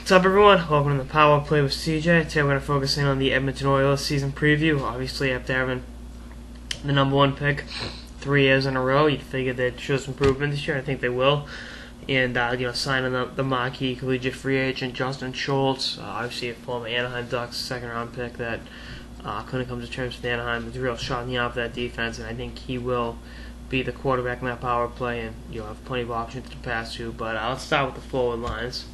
What's up, everyone? Welcome to the Power Play with CJ. Today we're going to focus in on the Edmonton Oilers season preview. Obviously, after having the #1 pick 3 years in a row, you'd figure they'd show some improvement this year. I think they will. And signing the marquee collegiate free agent Justin Schultz, obviously a former Anaheim Ducks second-round pick that couldn't come to terms with Anaheim. It's a real shot in the arm for that defense, and I think he will be the quarterback in that power play, and you'll have plenty of options to pass to. But let's start with the forward lines.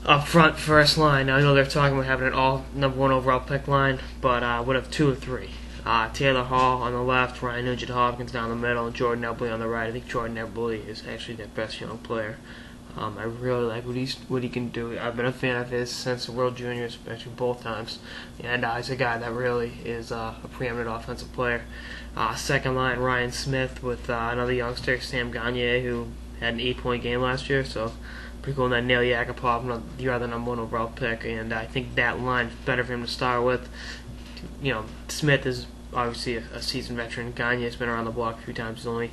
Up front, first line. Now, I know they're talking about having an all #1 overall pick line, but would have 2 or 3. Taylor Hall on the left, Ryan Nugent-Hopkins down the middle, and Jordan Eberle on the right. I think Jordan Eberle is actually their best young player. I really like what he can do. I've been a fan of his since the World Juniors, actually both times, and he's a guy that really is a preeminent offensive player. Second line, Ryan Smyth with another youngster, Sam Gagner, who had an 8-point game last year, so pretty cool. And then Nail Yakupov, your other #1 overall pick, and I think that line is better for him to start with. Smith is obviously a seasoned veteran. Gagner's been around the block a few times. He's only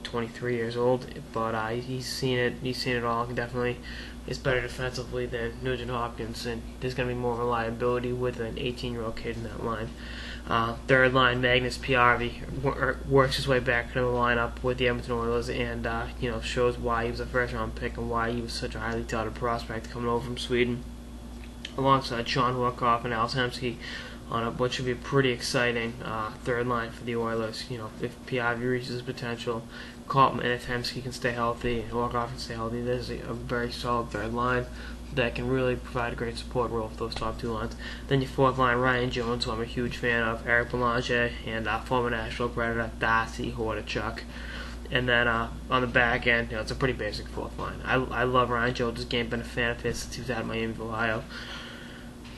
23 years old, but he's seen it. He's seen it all. He definitely is better defensively than Nugent-Hopkins, and there's going to be more reliability with an 18-year-old kid in that line. Third line, Magnus Piarvi works his way back into the lineup with the Edmonton Oilers, and shows why he was a first-round pick and why he was such a highly touted prospect coming over from Sweden, alongside Sean Horkoff and Alex Hemsky on what should be a pretty exciting third line for the Oilers. If Piarvi reaches his potential, Kaufman, and if Hemsky can stay healthy and Horkoff can stay healthy, there's a very solid third line that can really provide a great support role for those top 2 lines. Then your fourth line, Ryan Jones, who I'm a huge fan of, Eric Belanger, and former Nashville Predator Darcy Hordichuk. And then on the back end, it's a pretty basic fourth line. I love Ryan Jones' game, been a fan of his since he was out of Miami, Ohio.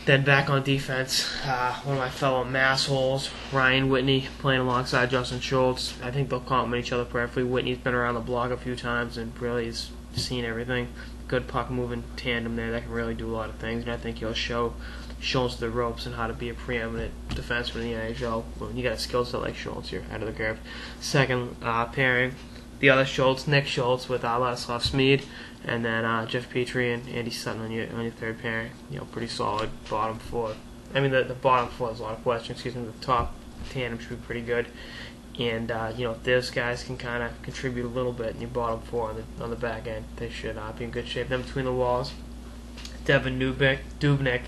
Then back on defense, one of my fellow massholes, Ryan Whitney, playing alongside Justin Schultz. I think they'll complement each other perfectly. Whitney's been around the block a few times and really has seen everything. Good puck-moving tandem there that can really do a lot of things, and I think he'll show Schultz the ropes and how to be a preeminent defenseman in the NHL. When you got a skill set like Schultz, you're ahead of the curve. Second pairing, the other Schultz, Nick Schultz with Ladislav Smid, and then Jeff Petrie and Andy Sutton on your third pairing. Pretty solid bottom 4. I mean, the bottom 4 has a lot of questions. The top tandem should be pretty good. And if those guys can kind of contribute a little bit in your bottom 4 on the back end, they should be in good shape. Then between the walls, Devin Dubnyk,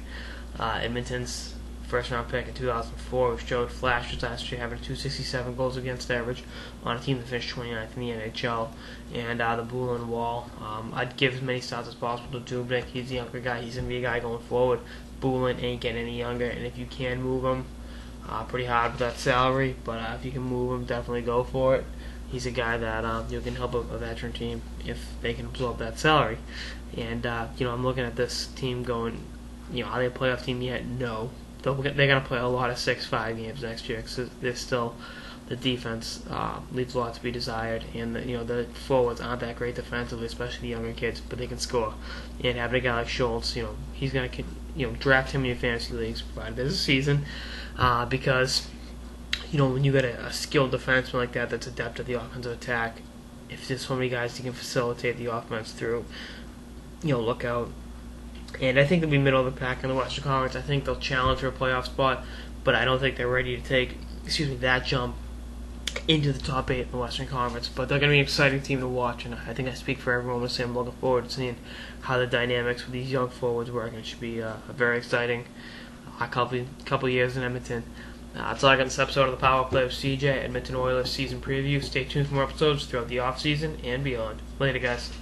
Edmonton's first-round pick in 2004, who showed flashes last year, having a .267 goals against average on a team that finished 29th in the NHL. And the Bulin wall, I'd give as many starts as possible to Dubnyk. He's a younger guy. He's going to be a guy going forward. Bulin ain't getting any younger, and if you can move him, pretty hard with that salary, but if you can move him, definitely go for it. He's a guy that can help a veteran team if they can absorb that salary. And I'm looking at this team going, are they a playoff team yet? No. They're going to play a lot of 6-5 games next year because the defense leaves a lot to be desired, and the forwards aren't that great defensively, especially the younger kids, but they can score. And having a guy like Schultz, he's going to draft him in your fantasy leagues provided there's a season, because when you get a skilled defenseman like that that's adept at the offensive attack, if there's so many guys you can facilitate the offense through, look out. And I think they'll be middle of the pack in the Western Conference. I think they'll challenge for a playoff spot, but I don't think they're ready to take that jump into the top 8 in the Western Conference. But they're going to be an exciting team to watch, and I think I speak for everyone when I say I'm looking forward to seeing how the dynamics with these young forwards work, and it should be a very exciting couple years in Edmonton. That's all I got in this episode of the Power Play with CJ, Edmonton Oilers season preview. Stay tuned for more episodes throughout the off-season and beyond. Later, guys.